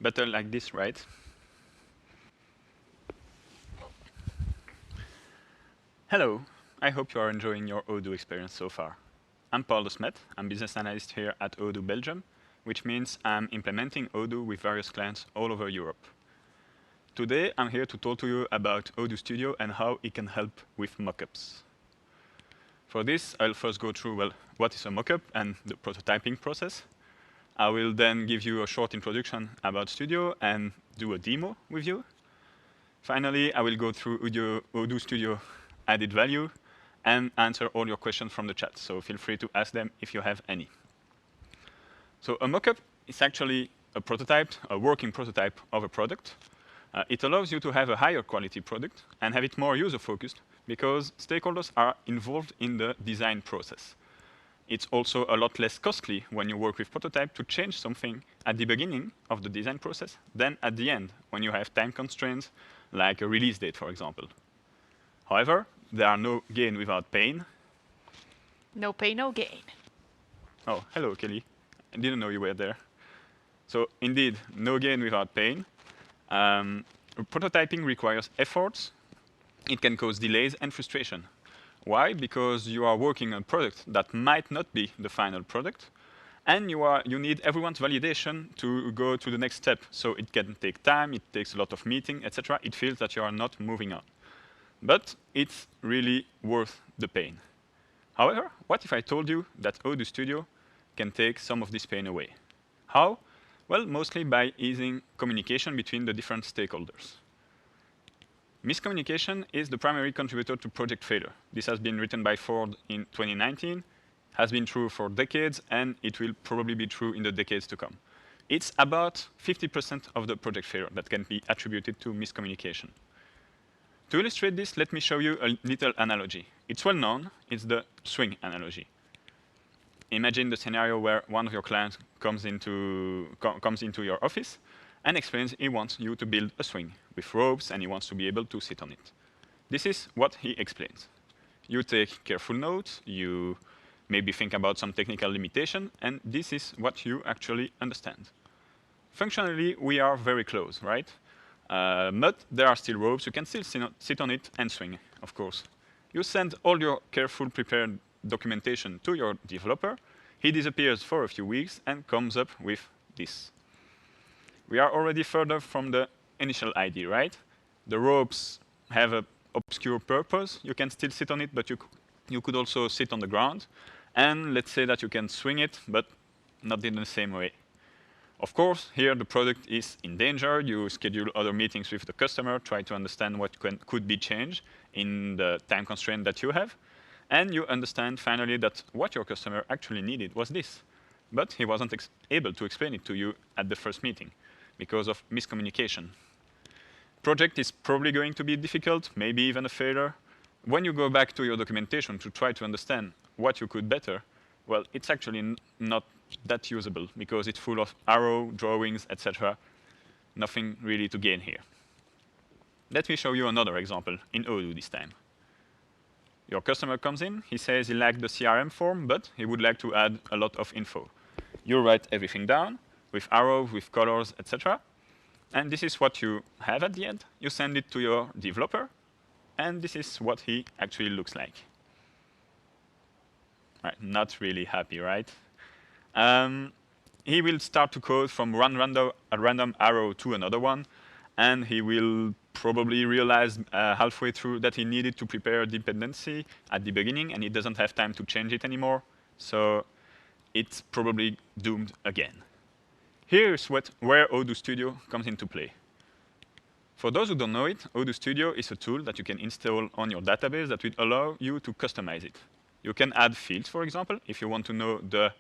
Better like this, right? Hello, I hope you are enjoying your Odoo experience so far. I'm Paul de Smet, I'm business analyst here at Odoo Belgium, which means I'm implementing Odoo with various clients all over Europe. Today, I'm here to talk to you about Odoo Studio and how it can help with mockups. For this, I'll first go through, well, what is a mockup and the prototyping process. I will then give you a short introduction about Studio and do a demo with you. Finally, I will go through Odoo Studio added value and answer all your questions from the chat. So feel free to ask them if you have any. So a mockup is actually a prototype, a working prototype of a product. It allows you to have a higher quality product and have it more user-focused because stakeholders are involved in the design process. It's also a lot less costly when you work with prototype to change something at the beginning of the design process than at the end when you have time constraints, like a release date, for example. However, there are no gain without pain. No pain, no gain. Oh, hello, Kelly. I didn't know you were there. So indeed, no gain without pain. Prototyping requires efforts. It can cause delays and frustration. Why? Because you are working on a product that might not be the final product, and you need everyone's validation to go to the next step. So it can take time, it takes a lot of meeting, etc. It feels that you are not moving on. But it's really worth the pain. However, what if I told you that Odoo Studio can take some of this pain away? How? Well, mostly by easing communication between the different stakeholders. Miscommunication is the primary contributor to project failure. This has been written by Ford in 2019, has been true for decades, and it will probably be true in the decades to come. It's about 50% of the project failure that can be attributed to miscommunication. To illustrate this, let me show you a little analogy. It's well known, it's the swing analogy. Imagine the scenario where one of your clients comes into your office and explains he wants you to build a swing with ropes and he wants to be able to sit on it. This is what he explains. You take careful notes, you maybe think about some technical limitation, and this is what you actually understand. Functionally, we are very close, right? But there are still ropes, you can still sit on it and swing, of course. You send all your careful prepared documentation to your developer, he disappears for a few weeks and comes up with this. We are already further from the initial idea, right? The ropes have an obscure purpose. You can still sit on it, but you could also sit on the ground. And let's say that you can swing it, but not in the same way. Of course, here the product is in danger. You schedule other meetings with the customer, try to understand what could be changed in the time constraint that you have. And you understand finally that what your customer actually needed was this. But he wasn't able to explain it to you at the first meeting because of miscommunication. Project is probably going to be difficult, maybe even a failure. When you go back to your documentation to try to understand what you could better, well, it's actually not that usable because it's full of arrow, drawings, etc. Nothing really to gain here. Let me show you another example in Odoo this time. Your customer comes in, he says he liked the CRM form, but he would like to add a lot of info. You write everything down with arrows, with colors, etc. And this is what you have at the end. You send it to your developer, and this is what he actually looks like. Right, not really happy, right? He will start to code from a random arrow to another one, and he will probably realize halfway through that he needed to prepare a dependency at the beginning, and he doesn't have time to change it anymore. So it's probably doomed again. Here's where Odoo Studio comes into play. For those who don't know it, Odoo Studio is a tool that you can install on your database that will allow you to customize it. You can add fields, for example. If you want to know the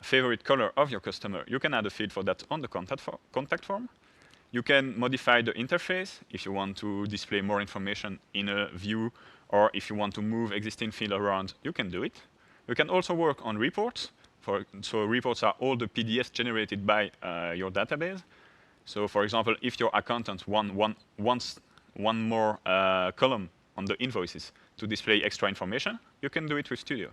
favorite color of your customer, you can add a field for that on the contact form. You can modify the interface if you want to display more information in a view, or if you want to move existing field around, you can do it. You can also work on reports. So reports are all the PDFs generated by your database. So for example, if your accountant wants one more column on the invoices to display extra information, you can do it with Studio.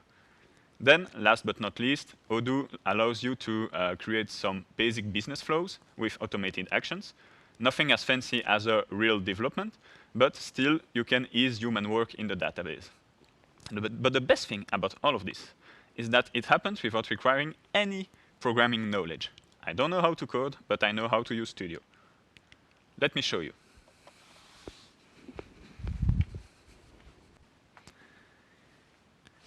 Then, last but not least, Odoo allows you to create some basic business flows with automated actions. Nothing as fancy as a real development, but still you can ease human work in the database. But the best thing about all of this is that it happens without requiring any programming knowledge. I don't know how to code, but I know how to use Studio. Let me show you.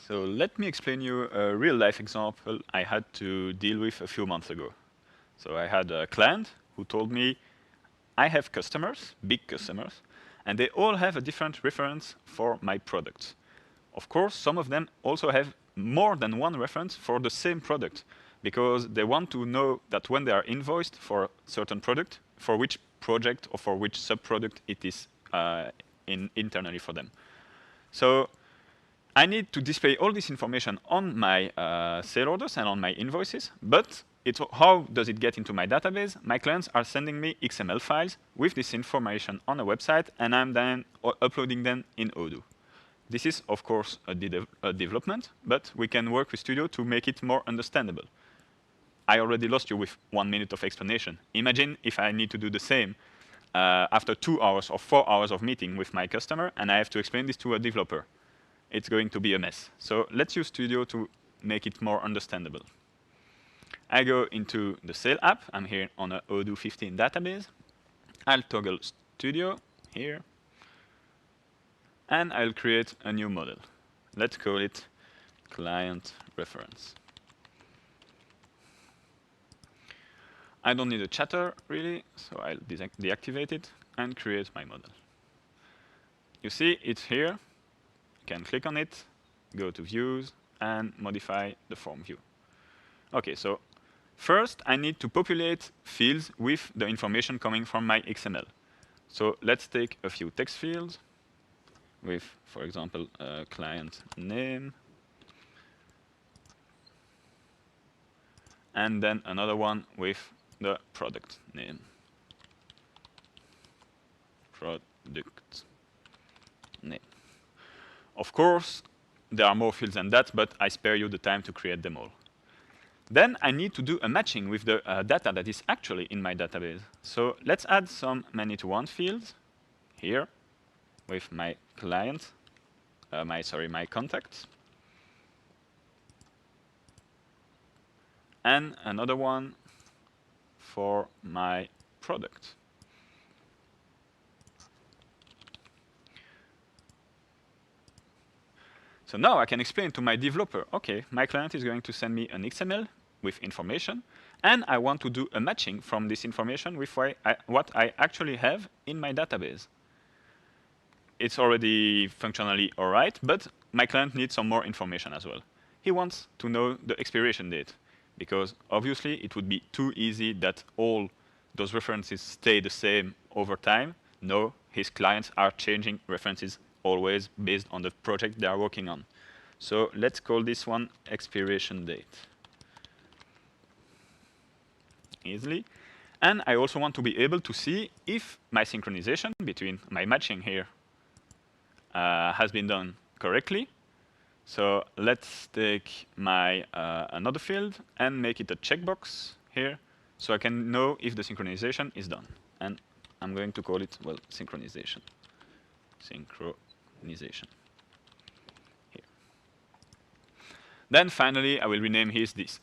So let me explain you a real-life example I had to deal with a few months ago. So I had a client who told me, I have customers, big customers, and they all have a different reference for my products. Of course, some of them also have more than one reference for the same product, because they want to know that when they are invoiced for a certain product, for which project or for which sub-product it is internally for them. So I need to display all this information on my sale orders and on my invoices, but how does it get into my database? My clients are sending me XML files with this information on a website, and I'm then uploading them in Odoo. This is, of course, a development, but we can work with Studio to make it more understandable. I already lost you with 1 minute of explanation. Imagine if I need to do the same after 2 hours or 4 hours of meeting with my customer, and I have to explain this to a developer. It's going to be a mess. So let's use Studio to make it more understandable. I go into the sale app. I'm here on a Odoo 15 database. I'll toggle Studio here. And I'll create a new model. Let's call it client reference. I don't need a chatter, really, so I'll deactivate it and create my model. You see it's here. You can click on it, go to Views, and modify the form view. OK, so first, I need to populate fields with the information coming from my XML. So let's take a few text fields with, for example, a client name, and then another one with the product name. Product name. Of course, there are more fields than that, but I spare you the time to create them all. Then I need to do a matching with the data that is actually in my database. So let's add some many-to-one fields here with my client, my contacts, and another one for my product. So now I can explain to my developer, OK, my client is going to send me an XML with information, and I want to do a matching from this information with what I actually have in my database. It's already functionally all right, but my client needs some more information as well. He wants to know the expiration date, because obviously it would be too easy that all those references stay the same over time. No, his clients are changing references always based on the project they are working on. So let's call this one expiration date. Easily. And I also want to be able to see if my synchronization between my matching here has been done correctly. So let's take my another field and make it a checkbox here, so I can know if the synchronization is done. And I'm going to call it, well, synchronization. Synchronization. Here. Then finally, I will rename this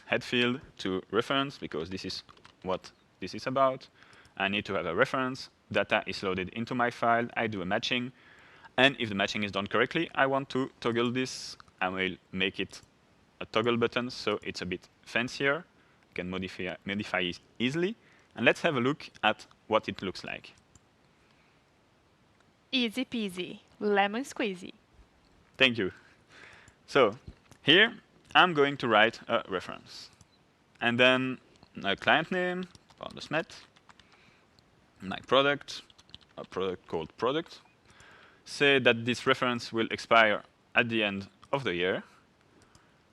head field to reference, because this is what this is about. I need to have a reference. Data is loaded into my file. I do a matching. And if the matching is done correctly, I want to toggle this. I will make it a toggle button, so it's a bit fancier. You can modify it easily. And let's have a look at what it looks like. Easy peasy, lemon squeezy. Thank you. So here, I'm going to write a reference. And then a client name, my product, a product called product. Say that this reference will expire at the end of the year.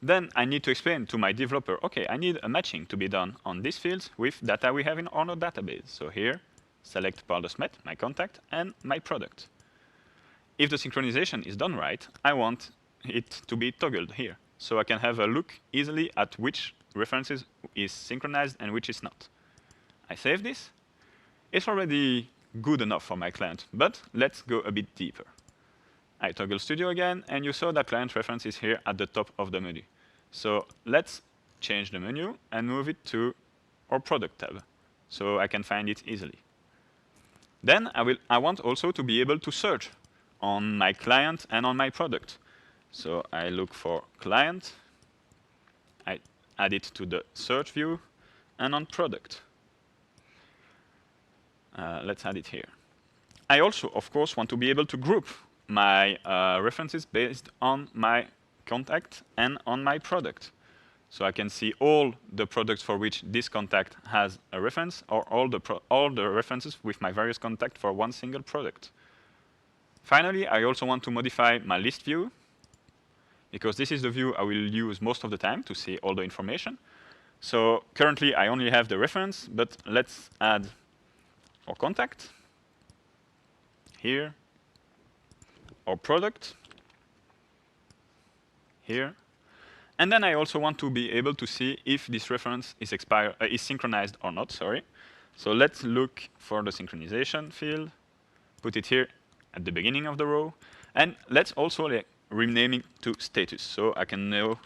Then I need to explain to my developer, OK, I need a matching to be done on these fields with data we have in our database. So here, select Paul-de-Smet, my contact, and my product. If the synchronization is done right, I want it to be toggled here. so I can have a look easily at which references is synchronized and which is not. I save this. It's already good enough for my client, but let's go a bit deeper. I toggle Studio again, and you saw that client reference is here at the top of the menu. So let's change the menu and move it to our product tab, so I can find it easily. Then I want also to be able to search on my client and on my product. So I look for client, I add it to the search view, and on product. Let's add it here. I also, of course, want to be able to group my references based on my contact and on my product. So I can see all the products for which this contact has a reference, or all the references with my various contacts for one single product. Finally, I also want to modify my list view, because this is the view I will use most of the time to see all the information. So currently, I only have the reference, but let's add our contact here, our product here. And then I also want to be able to see if this reference is synchronized or not. So let's look for the synchronization field, put it here at the beginning of the row, and let's also rename it to status, so I can know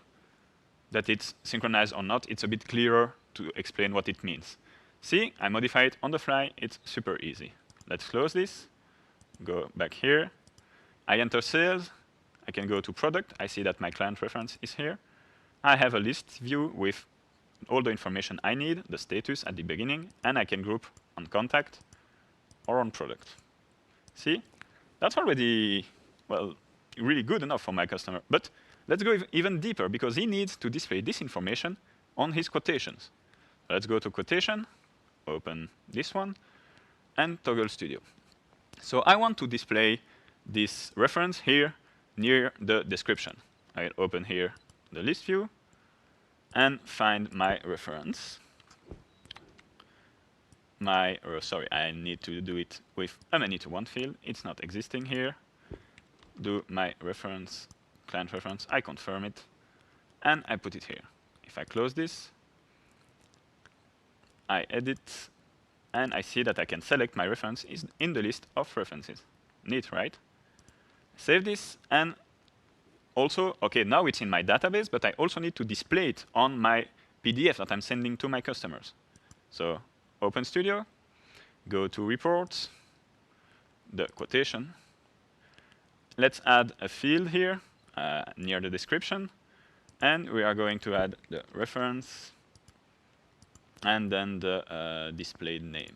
that it's synchronized or not. It's a bit clearer to explain what it means. See, I modify it on the fly. It's super easy. Let's close this, go back here. I enter sales. I can go to product. I see that my client reference is here. I have a list view with all the information I need, the status at the beginning, and I can group on contact or on product. See, that's already, well, really good enough for my customer. But let's go even deeper, because he needs to display this information on his quotations. Let's go to quotation, open this one, and toggle Studio. So I want to display this reference here near the description. I'll open here the list view and find my reference. Sorry, I need to do it with a many to one field. It's not existing here. Do my reference, client reference, I confirm it, and I put it here. If I close this, I edit, and I see that I can select my reference is in the list of references. Neat, right? Save this, and also, okay, now it's in my database, but I also need to display it on my PDF that I'm sending to my customers. So open Studio, go to reports, the quotation. Let's add a field here near the description, and we are going to add the reference and then the displayed name,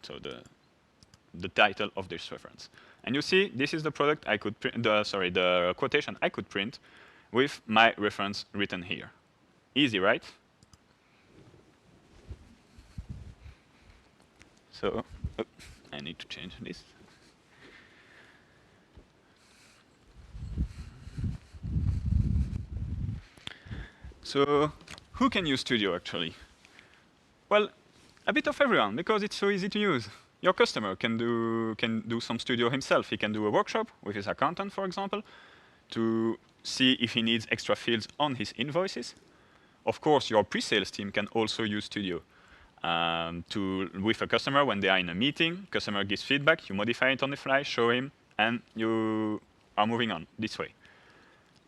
so the title of this reference. And you see, this is the product I could print, the quotation I could print with my reference written here. Easy, right? So, I need to change this. So, who can use Studio actually? Well, a bit of everyone, because it's so easy to use. Your customer can do some Studio himself. He can do a workshop with his accountant, for example, to see if he needs extra fields on his invoices. Of course, your pre-sales team can also use Studio with a customer when they are in a meeting. Customer gives feedback, you modify it on the fly, show him, and you are moving on this way.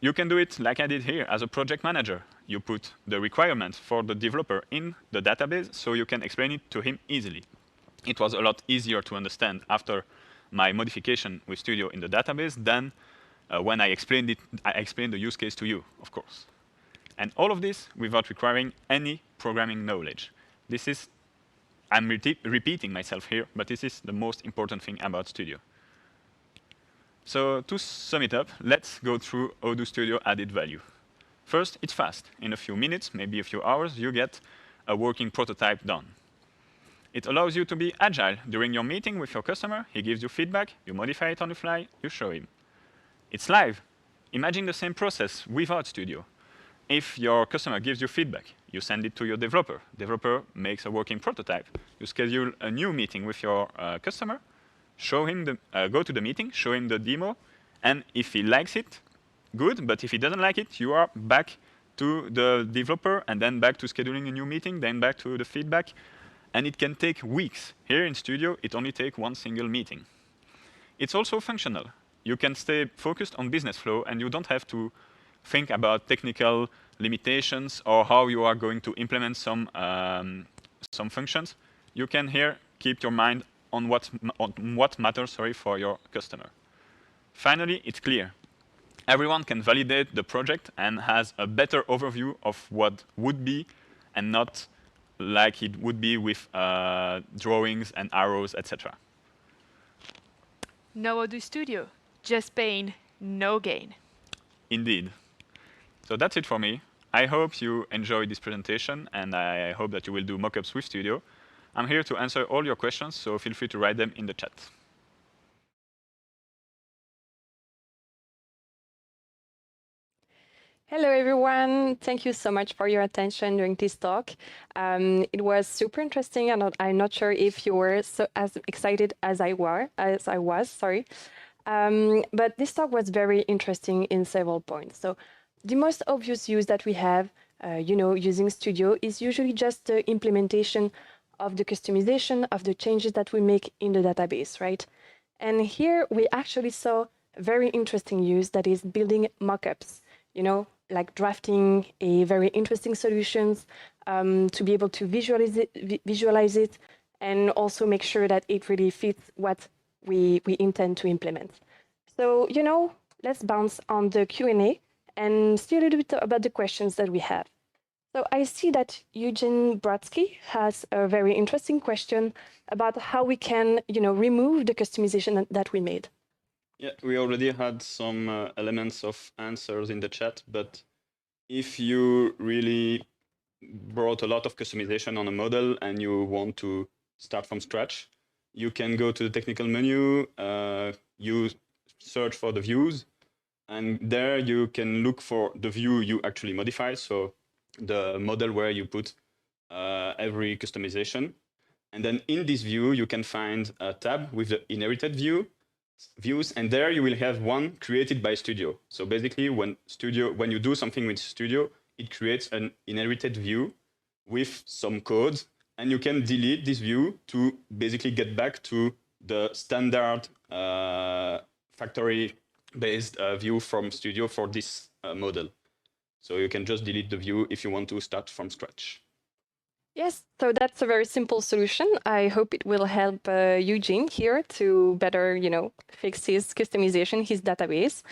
You can do it like I did here as a project manager. You put the requirement for the developer in the database so you can explain it to him easily. It was a lot easier to understand after my modification with Studio in the database than when I explained the use case to you, of course. And all of this without requiring any programming knowledge. This is, I'm repeating myself here, but this is the most important thing about Studio. So to sum it up, let's go through Odoo Studio added value. First, it's fast. In a few minutes, maybe a few hours, you get a working prototype done. It allows you to be agile during your meeting with your customer. He gives you feedback, you modify it on the fly, you show him. It's live. Imagine the same process without Studio. If your customer gives you feedback, you send it to your developer. Developer makes a working prototype. You schedule a new meeting with your customer, show him go to the meeting, show him the demo, and if he likes it, good, but if he doesn't like it, you are back to the developer, and then back to scheduling a new meeting, then back to the feedback. And it can take weeks. Here in Studio, it only takes one single meeting. It's also functional. You can stay focused on business flow, and you don't have to think about technical limitations or how you are going to implement some functions. You can here keep your mind on what matters for your customer. Finally, it's clear. Everyone can validate the project and has a better overview of what would be, and not like it would be with drawings and arrows, etc. No Odoo Studio. Just pain, no gain. Indeed. So that's it for me. I hope you enjoyed this presentation, and I hope that you will do mockups with Studio. I'm here to answer all your questions, so feel free to write them in the chat. Hello, everyone. Thank you so much for your attention during this talk. It was super interesting, and I'm not sure if you were as excited as I was. Sorry. But this talk was very interesting in several points. So the most obvious use that we have, using Studio is usually just the implementation of the customization of the changes that we make in the database, right? And here we actually saw a very interesting use that is building mockups, like drafting a very interesting solutions to be able to visualize it, and also make sure that it really fits what we intend to implement. So, let's bounce on the Q&A and see a little bit about the questions that we have. So I see that Eugene Bratsky has a very interesting question about how we can, remove the customization that we made. Yeah, we already had some elements of answers in the chat, but if you really brought a lot of customization on a model and you want to start from scratch, you can go to the technical menu, you search for the views, and there you can look for the view you actually modify, so the model where you put every customization. And then in this view, you can find a tab with the inherited views, and there you will have one created by Studio. So basically, when you do something with Studio, it creates an inherited view with some code, and you can delete this view to basically get back to the standard factory-based view from Studio for this model. So you can just delete the view if you want to start from scratch. Yes, so that's a very simple solution. I hope it will help Eugene here to better, fix his customization, his database.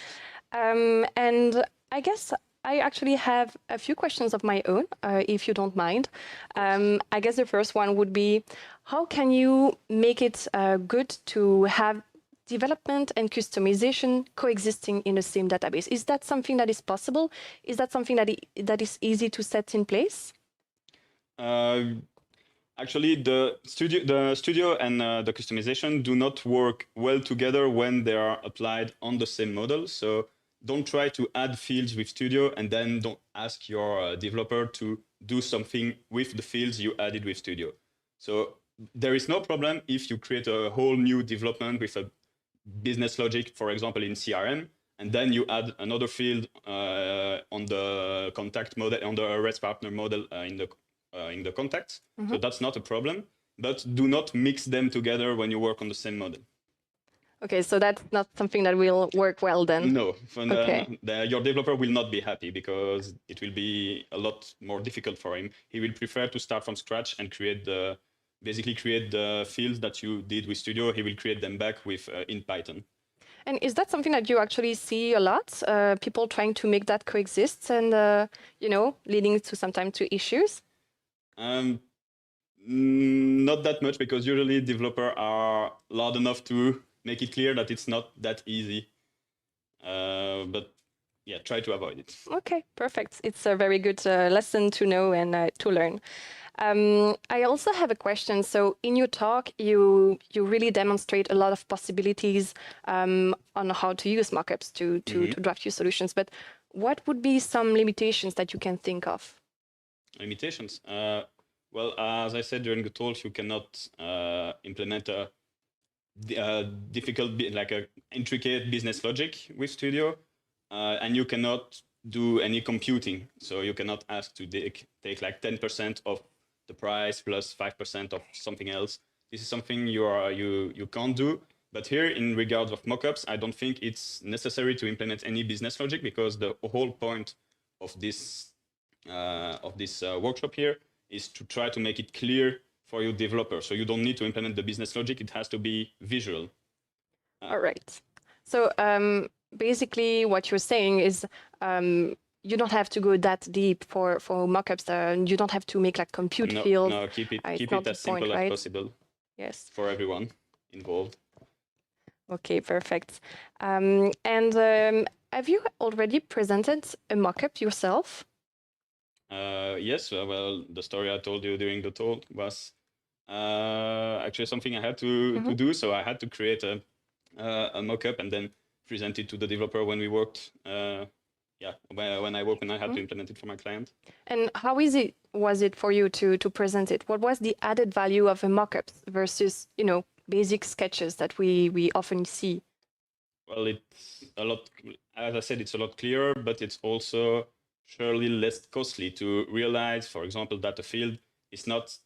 And I guess I actually have a few questions of my own, if you don't mind. I guess the first one would be, how can you make it good to have development and customization coexisting in the same database? Is that something that is possible? Is that something that is easy to set in place? Actually, the studio and the customization do not work well together when they are applied on the same model. So don't try to add fields with Studio and then don't ask your developer to do something with the fields you added with Studio. So there is no problem if you create a whole new development with a business logic, for example, in CRM, and then you add another field on the contact model, on the REST partner model in the contacts. Mm-hmm. So that's not a problem, but do not mix them together when you work on the same model. Okay, so that's not something that will work well then? No, okay. Your developer will not be happy because it will be a lot more difficult for him. He will prefer to start from scratch and basically create the fields that you did with Studio. He will create them back with in Python. And is that something that you actually see a lot? People trying to make that coexist and, leading to sometimes to issues? Not that much, because usually developers are loud enough to make it clear that it's not that easy. But yeah, try to avoid it. Okay, perfect. It's a very good lesson to know and to learn. I also have a question. So in your talk, you really demonstrate a lot of possibilities on how to use mockups to draft your solutions. But what would be some limitations that you can think of? Limitations? Well, as I said during the talk, you cannot implement a difficult, like a intricate business logic with Studio. and you cannot do any computing. So you cannot ask to take like 10% of the price plus 5% of something else. This is something you can't do. But here, in regards of mockups, I don't think it's necessary to implement any business logic, because the whole point of this workshop here is to try to make it clear for your developer. So you don't need to implement the business logic. It has to be visual. All right. So basically, what you're saying is you don't have to go that deep for mockups. You don't have to make like compute fields. No, keep it as simple point, as right? possible. Yes. For everyone involved. Okay, perfect. Have you already presented a mockup yourself? Yes. Well, the story I told you during the talk was actually something I had to do. So I had to create a mockup and then present it to the developer when we worked. When I worked and I had to implement it for my client. And how easy was it for you to present it? What was the added value of a mockup versus, basic sketches that we often see? Well, it's a lot, as I said, it's a lot clearer, but it's also surely less costly to realize, for example, that a field is not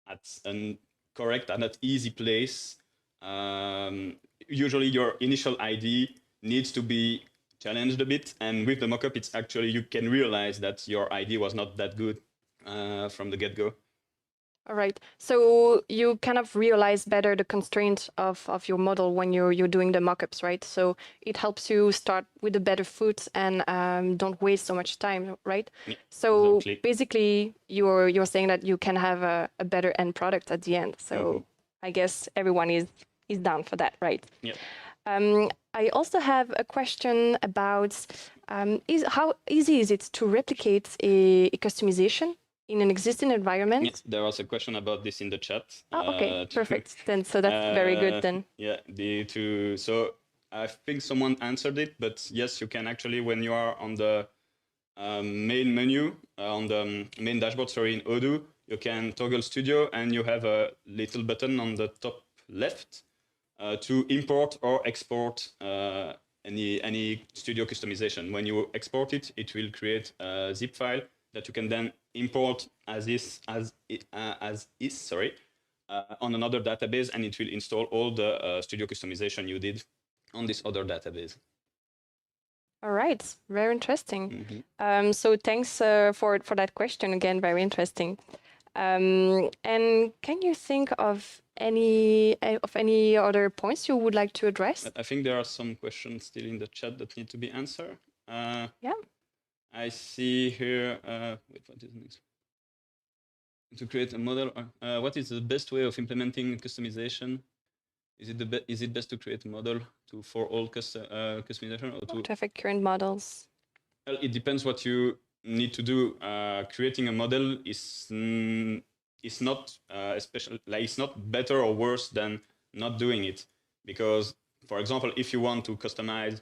at an correct and at easy place. Usually your initial ID needs to be challenged a bit, and with the mockup, it's actually, you can realize that your ID was not that good from the get-go. All right. So you kind of realize better the constraint of your model when you're doing the mockups, right? So it helps you start with a better foot and don't waste so much time, right? Yeah, so exactly. basically, you're saying that you can have a better end product at the end. So I guess everyone is down for that, right? Yeah. I also have a question about how easy is it to replicate a customization in an existing environment? Yes, there was a question about this in the chat. Oh, okay, perfect. Then so that's very good then. Yeah, so I think someone answered it, but yes, you can actually, when you are on the main menu, on the main dashboard, in Odoo, you can toggle Studio, and you have a little button on the top left to import or export any Studio customization. When you export it, it will create a zip file that you can then import as is on another database, and it will install all the Studio customization you did on this other database. All right, very interesting. So thanks for that question again. Very interesting. And can you think of any other points you would like to address? I think there are some questions still in the chat that need to be answered. Yeah. I see here. Wait, what is the next? To create a model, what is the best way of implementing customization? Is it best to create a model for all customization, or to have current models? Well, it depends what you need to do. Creating a model is not it's not better or worse than not doing it, because, for example, if you want to customize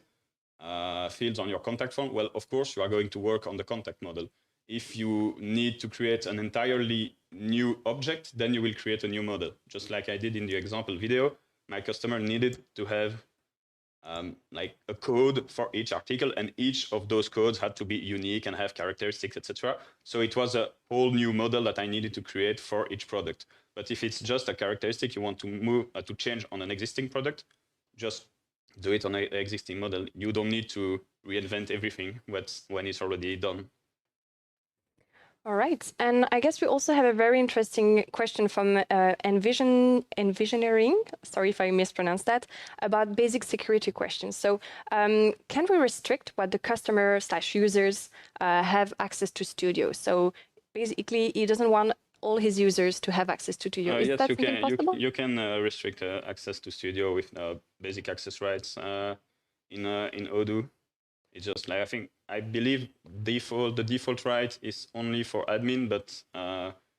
fields on your contact form, well, of course, you are going to work on the contact model. If you need to create an entirely new object, then you will create a new model. Just like I did in the example video, my customer needed to have like a code for each article, and each of those codes had to be unique and have characteristics, etc. So it was a whole new model that I needed to create for each product. But if it's just a characteristic you want to move to change on an existing product, just do it on an existing model. You don't need to reinvent everything when it's already done. All right, and I guess we also have a very interesting question from Envisioneering. Sorry if I mispronounced that, about basic security questions. So, can we restrict what the customer/users have access to Studio? So, basically, he doesn't want all his users to have access to Studio. Is yes, that something possible? You can restrict access to Studio with basic access rights in Odoo. It's just like, I believe the default right is only for admin, but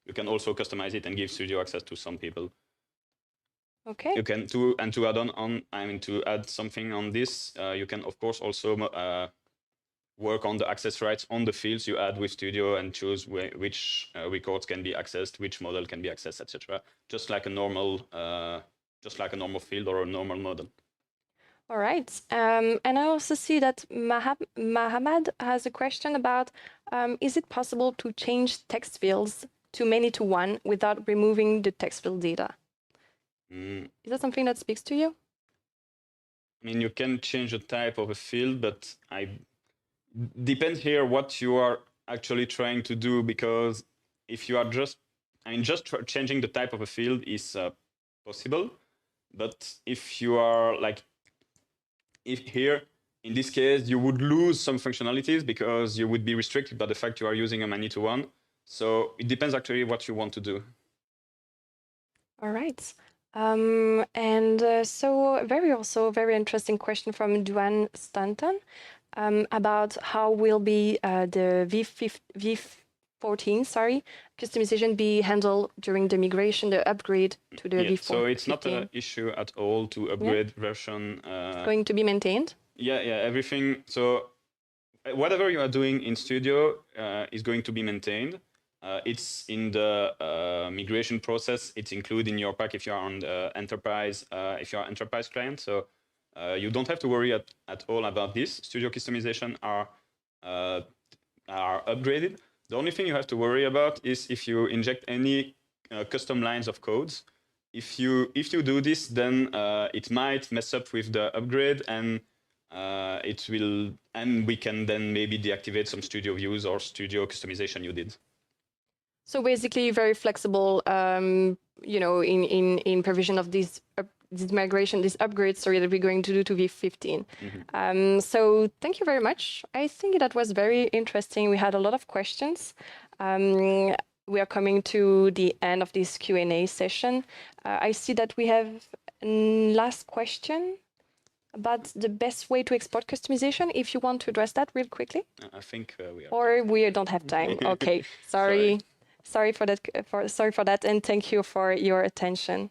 you can also customize it and give Studio access to some people. Okay. You can to add something on this. You can of course also work on the access rights on the fields you add with Studio and choose which records can be accessed, which model can be accessed, etc. Just like a normal field or a normal model. All right. And I also see that Mahamad has a question about, is it possible to change text fields to many-to-one without removing the text field data? Is that something that speaks to you? I mean, you can change the type of a field, but depends here what you are actually trying to do, because if you are just changing the type of a field is possible, but if you are like, if here, in this case, you would lose some functionalities because you would be restricted by the fact you are using a many-to-one. So it depends actually what you want to do. All right. So very interesting question from Duane Stanton about how will be the V14, customization be handled during the migration, the upgrade to the V4. So it's not an issue at all to upgrade version. It's going to be maintained? Yeah, everything. So whatever you are doing in Studio is going to be maintained. It's in the migration process. It's included in your pack if you are on the enterprise, if you are enterprise client. So you don't have to worry at all about this. Studio customization are upgraded. The only thing you have to worry about is if you inject any custom lines of codes. If you do this, then it might mess up with the upgrade, and we can then maybe deactivate some Studio views or Studio customization you did. So basically, very flexible, in provision of this migration, this upgrade, that we're going to do to V15. So thank you very much. I think that was very interesting. We had a lot of questions. We are coming to the end of this Q&A session. I see that we have a last question about the best way to export customization. If you want to address that real quickly. I think we are. Or we don't have time. Okay, sorry. Sorry for that, and thank you for your attention.